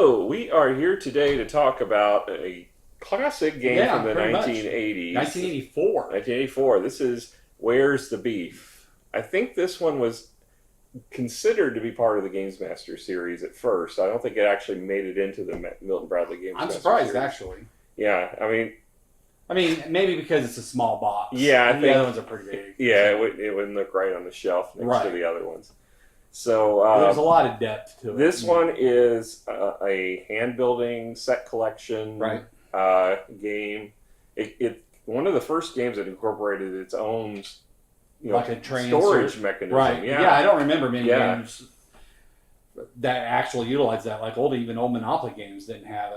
So, we are here today to talk about a classic game from the pretty much. 1980s. 1984. 1984. This is Where's the Beef? I think this one was considered to be part of the Games Master series at first. I don't think it actually made it into the Milton Bradley Games I'm Master surprised, series. actually. Yeah, I mean, maybe because it's a small box. Yeah, I the think- other ones are pretty big. yeah, it wouldn't look right on the shelf next to Right. the other ones. So, There's a lot of depth to it. this one is a hand building set collection Right. game. It one of the first games that incorporated its own Like a train storage insert. mechanism. Right. Yeah. I don't remember many Yeah. games that actually utilized that. Like even old Monopoly games didn't have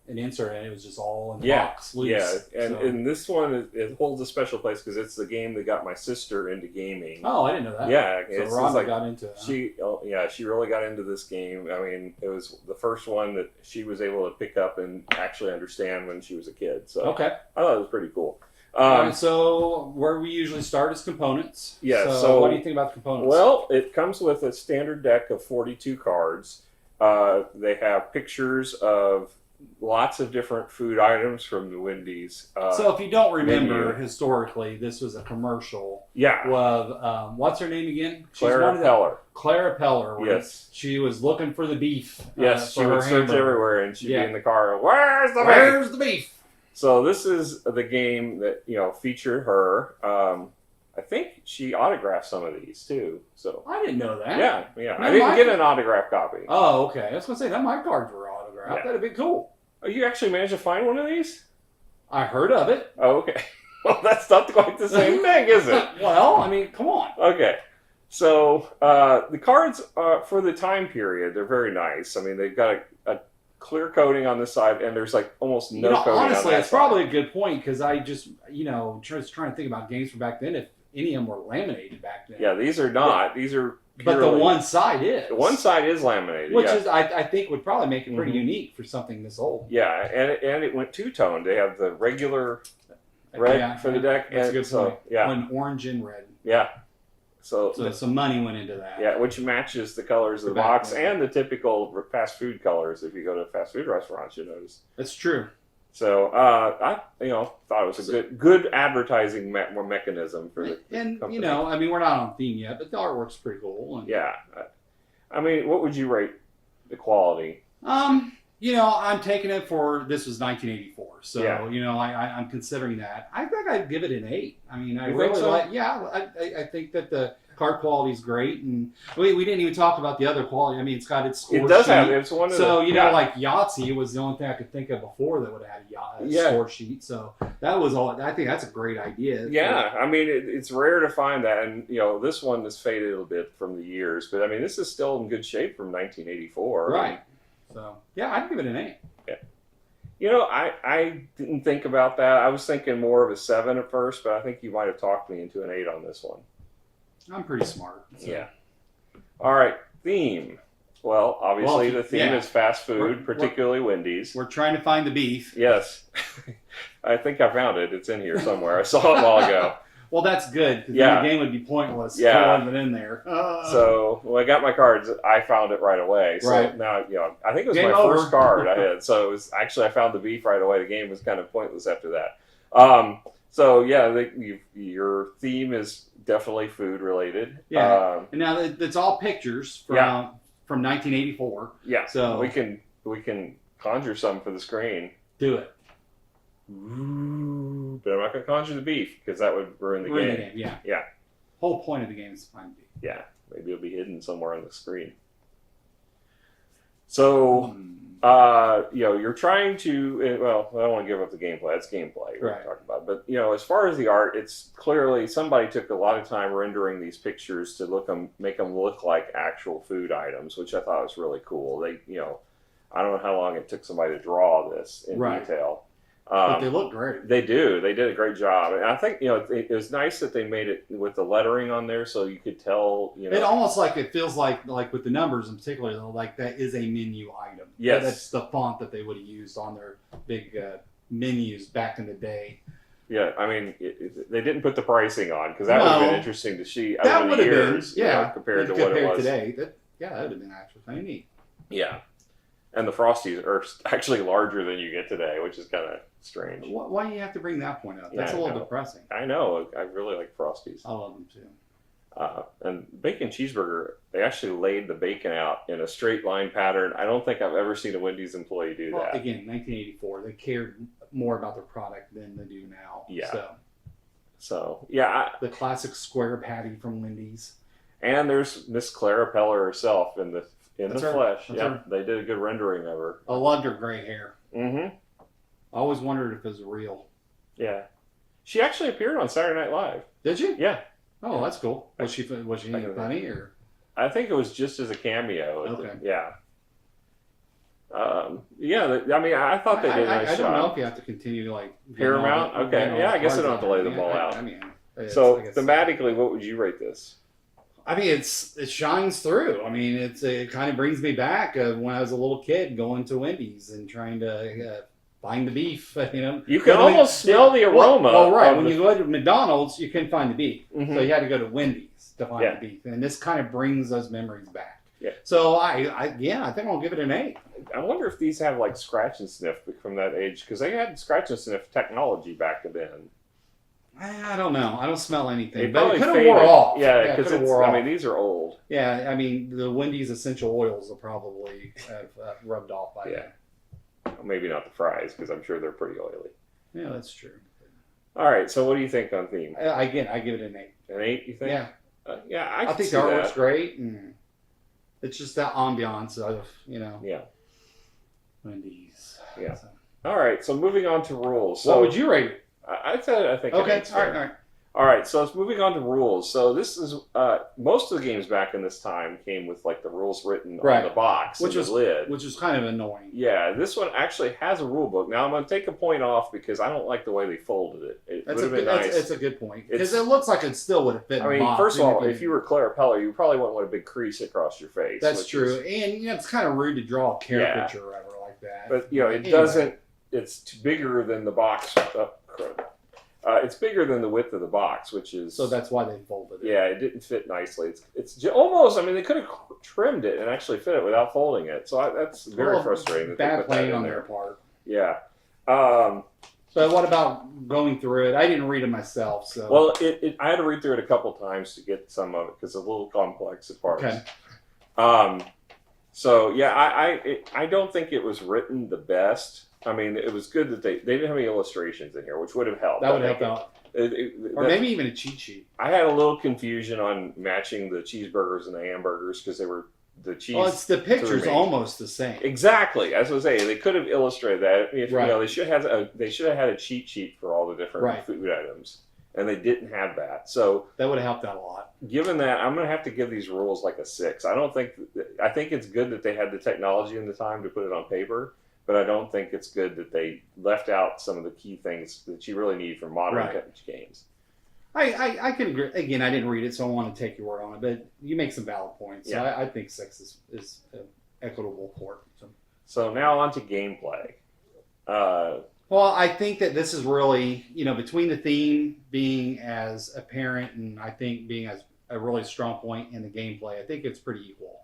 an insert in it. It was just all in the box, loose. Yeah, and, So- and this one it holds a special place because it's the game that got my sister into gaming. Oh, I didn't know that. Yeah, So it's Rhonda like got into it. Huh? she really got into this game. I mean, it was the first one that she was able to pick up and actually understand when she was a kid. So Okay. I thought it was pretty cool. All right, so where we usually start is components. Yeah, So, so- what do you think about the components? Well, it comes with a standard deck of 42 cards. They have pictures of lots of different food items from the Wendy's. So if you don't remember, menu. historically, this was a commercial Yeah, of, what's her name again? She's Clara one of the- Peller. Clara Peller. where Yes. She was looking for the beef. Yes, for she her would search hamburger. everywhere and she'd Yeah. be in the car. Where's the beef? Where's the beef? So this is the game that featured her. I think she autographed some of these too. So I didn't know that. yeah. No, I didn't my- get an autograph copy. Oh, okay. I was going to say, that my cards were autographed. Yeah. That'd be cool. Oh, you actually managed to find one of these? I heard of it. Oh, okay. Well, that's not quite the same thing, is it? Well, I mean, come on. Okay. So the cards for the time period, they're very nice. I mean, they've got a clear coating on the side, and there's like almost no coating honestly, on that it's side. probably a good point because I just, just trying to think about games from back then. If any of them were laminated back then. Yeah, these are not. These are But the purely- one side is. the one side is laminated. Which yeah. is, I think, would probably make it pretty Mhm. unique for something this old. Yeah, and it went two-tone. They have the regular red Yeah, for the deck. That's a and good so, point. Yeah, When orange and red. yeah. So, So some money went into that. yeah, which matches the colors of the Back box then. and the typical fast food colors. If you go to fast food restaurants, you notice. That's true. So I thought it was a good advertising mechanism for the And, company. I mean, we're not on theme yet, but the artwork's pretty cool. And, Yeah, I mean, what would you rate the quality? I'm taking it for, this was 1984. So, Yeah. I'm considering that. I think I'd give it an 8. I mean, I You really think so? I think that the card quality is great. And we didn't even talk about the other quality. I mean, it's got its score It does sheet. have. It's one of So, the. Yeah. like Yahtzee was the only thing I could think of before that would have had a Yeah. score sheet. So that was all. I think that's a great idea. Yeah, I mean, it's rare to find that, and this one has faded a little bit from the years, but I mean, this is still in good shape from 1984. Right. So, yeah, I'd give it an 8. I didn't think about that. I was thinking more of a 7 at first, but I think you might have talked me into an 8 on this one. I'm pretty smart. So. Yeah. All right, theme. Well, obviously Well, the theme yeah. is fast food, We're- particularly Wendy's. We're trying to find the beef. Yes. I think I found it. It's in here somewhere. I saw it a while ago. Well, that's good, because Yeah. then the game would be pointless if Yeah. it wasn't in there. So when I got my cards, I found it right away. So Right. now, I think it was Game my over. first card I had. So it was actually I found the beef right away. The game was kind of pointless after that. So yeah, your theme is definitely food related. Yeah. And now it's all pictures from 1984. Yeah. So- we can conjure some for the screen. Do it. Ooh, but I'm not going to conjure the beef because that would ruin the Ruin game. the game, yeah. Yeah. Whole point of the game is to find beef. Yeah. Maybe it'll be hidden somewhere on the screen. So. You're trying to. Well, I don't want to give up the gameplay. That's gameplay we're Right. talking about. But as far as the art, it's clearly somebody took a lot of time rendering these pictures to make them look like actual food items, which I thought was really cool. They, I don't know how long it took somebody to draw this in Right. detail. But they look great. They do. They did a great job, and I think it was nice that they made it with the lettering on there, so you could tell. It almost it feels like with the numbers in particular, though, like that is a menu item. Yes. That's the font that they would have used on their big menus back in the day. Yeah, I mean, they didn't put the pricing on because that would have No. been interesting to see That over would the have been, years, compared to what it was today. That would have been actually kind of neat. Yeah, And the Frosties are actually larger than you get today, which is kind of strange. Why do you have to bring that point up? That's Yeah, a little depressing. I know. I really like Frosties. I love them too. And bacon cheeseburger, they actually laid the bacon out in a straight line pattern. I don't think I've ever seen a Wendy's employee do that. Again, 1984, they cared more about their product than they do now. Yeah. So yeah. The classic square patty from Wendy's. And there's Miss Clara Peller herself in the flesh. That's Yeah, her. they did a good rendering of her. I loved her gray hair. Mm-hmm. I always wondered if it was real. Yeah. She actually appeared on Saturday Night Live. Did she? Yeah. Oh, that's cool. Was she funny or? I think it was just as a cameo. Okay. Yeah. Yeah. I mean, I thought they did a nice I don't job. know if you have to continue like Paramount. Okay. Yeah, I guess I don't have to lay the ball out. I mean, so thematically, what would you rate this? I mean, it shines through. I mean, it kind of brings me back when I was a little kid going to Wendy's and trying to find the beef. You can almost smell the aroma. Well, right. When you go to McDonald's, you couldn't find the beef, Mm-hmm. so you had to go to Wendy's to find the beef, and this kind of brings those memories back. Yeah. So I think I'll give it an 8. I wonder if these have like scratch and sniff from that age, because they had scratch and sniff technology back then. I don't know. I don't smell anything. They But it probably could have faded. wore off. Yeah, because wore I off. mean, these are old. Yeah, I mean, the Wendy's essential oils will probably have rubbed off by then. Maybe not the fries, because I'm sure they're pretty oily. Yeah, that's true. All right, so what do you think on theme? Again, I give it an 8. An 8, you think? Yeah. Yeah, I can think see the artwork's that. great, and it's just that ambiance of, Yeah. Wendy's. Yeah. So. All right, so moving on to rules. So What would you rate it? I think Okay, an 8's all right, fair. all right. All right, so it's moving on to rules. So this is most of the games back in this time came with like the rules written on the box and the lid, which is kind of annoying. Yeah, this one actually has a rule book. Now I'm going to take a point off because I don't like the way they folded it. It would have been nice. That's a good point because it looks like it still would have fit. I mean, first of all, if you were Clara Peller, you probably wouldn't want a big crease across your face. That's true, and it's kind of rude to draw a caricature or whatever like that. But it doesn't. It's bigger than the box. It's bigger than the width of the box, which is... So that's why they folded it. Yeah, it didn't fit nicely. It's almost... I mean, they could have trimmed it and actually fit it without folding it. So that's very frustrating. That Bad they put that playing in on there. their part. Yeah. So what about going through it? I didn't read it myself, so... Well, I had to read through it a couple times to get some of it because it's a little complex at parts. Okay. So, yeah, I don't think it was written the best. I mean, it was good that they didn't have any illustrations in here, which would have helped. That would help out. Or maybe even a cheat sheet. I had a little confusion on matching the cheeseburgers and the hamburgers because they were the cheese. Well, it's the picture's almost the same. Exactly. As I was saying, they could have illustrated that. If, they should have had a cheat sheet for all the different food items, and they didn't have that. So that would have helped out a lot. Given that, I'm going to have to give these rules like a 6. I think it's good that they had the technology and the time to put it on paper. But I don't think it's good that they left out some of the key things that you really need for modern games. I can agree. Again, I didn't read it, so I want to take your word on it. But you make some valid points. So I think 6 is an equitable court. So now on to gameplay. Well, I think that this is really, between the theme being as apparent and I think being as a really strong point in the gameplay, I think it's pretty equal.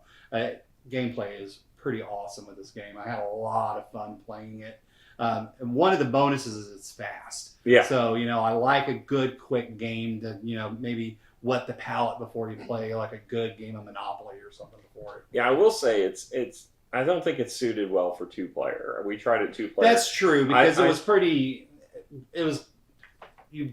Gameplay is pretty awesome with this game. I had a lot of fun playing it. And one of the bonuses is it's fast. Yeah. So, I like a good, quick game to, maybe wet the palate before you play like a good game of Monopoly or something before it. Yeah, I will say it's I don't think it's suited well for 2-player. We tried it 2-player. That's true because you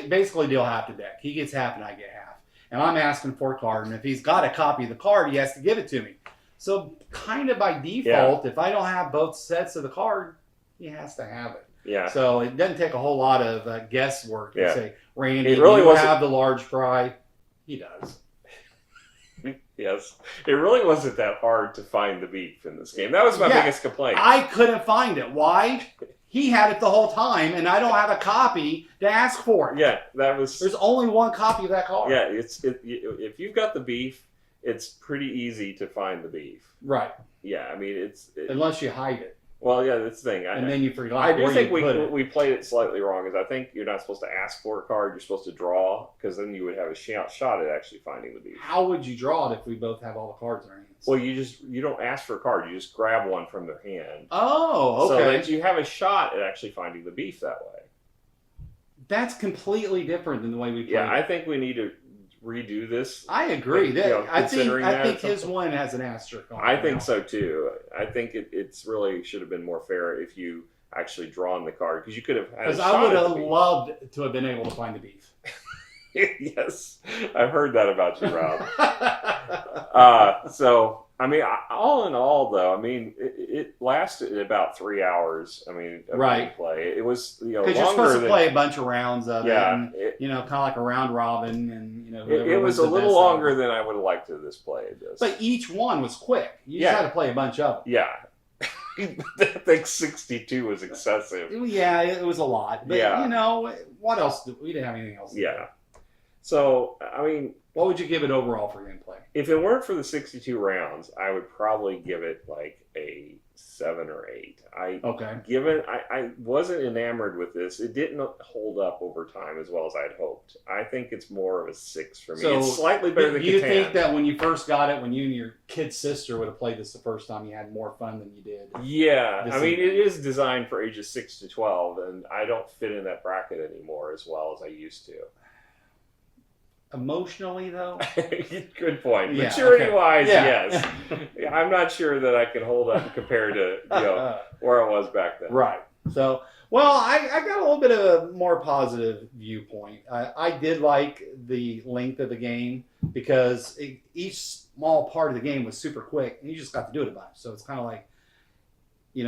basically deal half the deck. He gets half and I get half. And I'm asking for a card. And if he's got a copy of the card, he has to give it to me. So kind of by default, if I don't have both sets of the card, he has to have it. Yeah. So it doesn't take a whole lot of guesswork to say, Randy, do you have the large fry? He does. Yes. It really wasn't that hard to find the beef in this game. That was my biggest complaint. I couldn't find it. Why? He had it the whole time, and I don't have a copy to ask for it. Yeah, that was... There's only one copy of that card. Yeah, if you've got the beef, it's pretty easy to find the beef. Right. Yeah, I mean, unless you hide it. Well, yeah, that's the thing. And then you forgot. I do where think you put it. we played it slightly wrong. Is I think you're not supposed to ask for a card. You're supposed to draw, because then you would have a shot at actually finding the beef. How would you draw it if we both have all the cards in our hands? Well, you don't ask for a card. You just grab one from their hand. Oh, okay. So that you have a shot at actually finding the beef that way. That's completely different than the way we play. Yeah, I think we need to redo this. I agree. I think his something. one has an asterisk on it. I think so too. I think it's really should have been more fair if you actually drawn the card, because you could have had. Because I would have loved to have been able to find the beef. Yes, I've heard that about you, Rob. So I mean, all in all, though, I mean, it lasted about 3 hours. I mean, of gameplay. It was because you're supposed to play a bunch of rounds of it, and, kind of like a round robin, and it was a little longer than I would have liked to have played this. But each one was quick. You just had to play a bunch of them. Yeah. I think 62 was excessive. Yeah, it was a lot. But, what else? We didn't have anything else. Yeah. So, I mean... What would you give it overall for gameplay? If it weren't for the 62 rounds, I would probably give it like a 7 or 8. I wasn't enamored with this. It didn't hold up over time as well as I'd hoped. I think it's more of a 6 for me. So it's slightly better than Catan. Do you think that when you first got it, when you and your kid sister would have played this the first time, you had more fun than you did? Yeah. I mean, it is designed for ages 6 to 12, and I don't fit in that bracket anymore as well as I used to. Emotionally, though? Good point. Yeah, maturity-wise, yes. I'm not sure that I can hold up compared to where I was back then. Right. So, well, I got a little bit of a more positive viewpoint. I did like the length of the game because each small part of the game was super quick, and you just got to do it a bunch. So it's kind of like,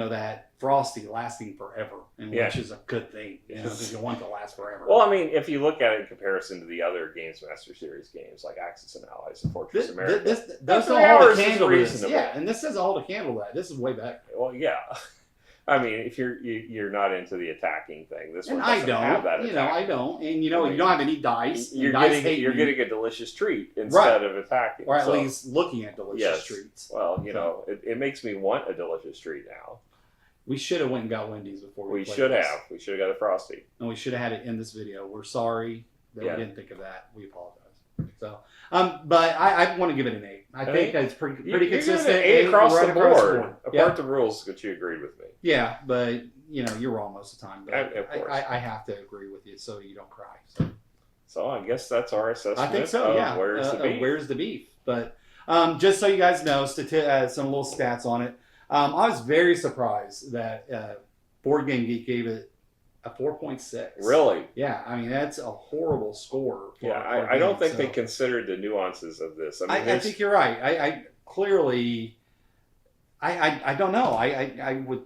that Frosty lasting forever, which is a good thing, because you want it to last forever. Well, I mean, if you look at it in comparison to the other Games Master Series games like Axis and Allies and Fortress America, this doesn't hold a candle to this. Yeah, and this doesn't hold a candle to that. This is way better. Well, yeah. I mean, if you're not into the attacking thing, this one and doesn't have that. I don't, and you don't have any dice. You're getting a delicious treat instead of attacking, or at least looking at delicious treats. Well, it makes me want a delicious treat now. We should have went and got Wendy's before we should have. We should have got a Frosty, and we should have had it in this video. We're sorry that we didn't think of that. We apologize. So, but I want to give it an 8. I think it's pretty consistent. An 8 across the board. Apart the rules that you agreed with me. Yeah, but you're wrong most of the time. But of course. I have to agree with you so you don't cry. So I guess that's our assessment. I think so. Yeah. Where's the beef? But just so you guys know, some little stats on it. I was very surprised that Board Game Geek gave it a 4.6. Really? Yeah, I mean, that's a horrible score. I don't think they considered the nuances of this. I think you're right. I clearly, I don't know. I would,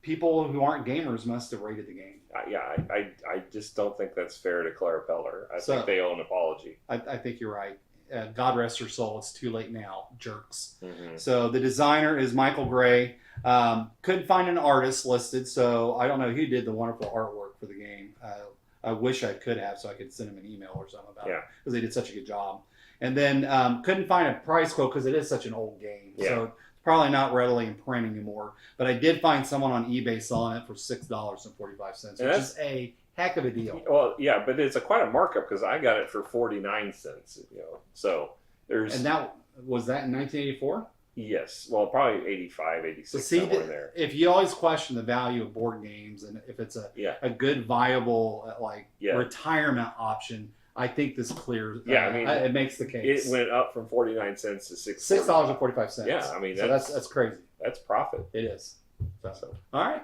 people who aren't gamers must have rated the game. I just don't think that's fair to Clara Peller. I think they owe an apology. I think you're right. God rest her soul. It's too late now, jerks. Mm-hmm. So the designer is Michael Gray. Couldn't find an artist listed, so I don't know who did the wonderful artwork for the game. I wish I could have, so I could send him an email or something about it, because they did such a good job. And then couldn't find a price quote because it is such an old game, so it's probably not readily in print anymore. But I did find someone on eBay selling it for $6.45, which is a heck of a deal. Well, yeah, but it's quite a markup because I got it for 49 cents. So there's. And that was that in 1984. Yes, well, probably 85, 86, somewhere in there. If you always question the value of board games and if it's a good, viable retirement option, I think this clears. Yeah, I mean, it makes the case. It went up from 49 cents to $6.45. Yeah, I mean, that's crazy. That's profit. It is. So all right.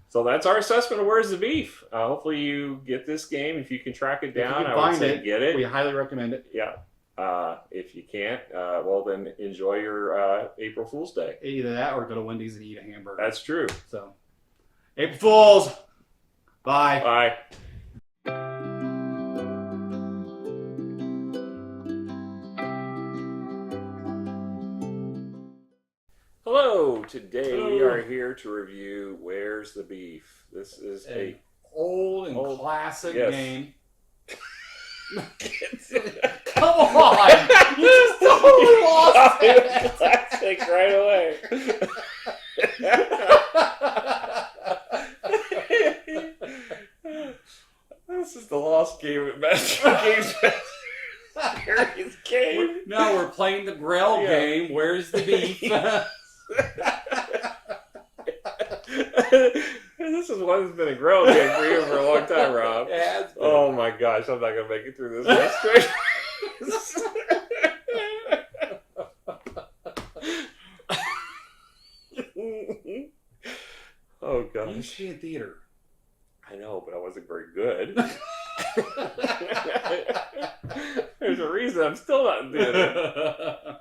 So that's our assessment of Where's the Beef. Hopefully you get this game. If you can track it down, I would say get it. We highly recommend it. Yeah. If you can't, well then enjoy your April Fool's Day. Either that or go to Wendy's and eat a hamburger. That's true. So, April Fools! Bye. Bye. Hello, today we are here to review Where's the Beef. This is a old and classic game. Come on! You just totally lost it! Classic right away. This is the lost game at Master Games. Harry's game. No, we're playing the Grail game. Where's the beef? This is one that's been a Grail game for you for a long time, Rob. It has been. Oh my gosh, I'm not going to make it through this straight. Oh gosh. You used to be in theater. I know, but I wasn't very good. There's a reason I'm still not in theater.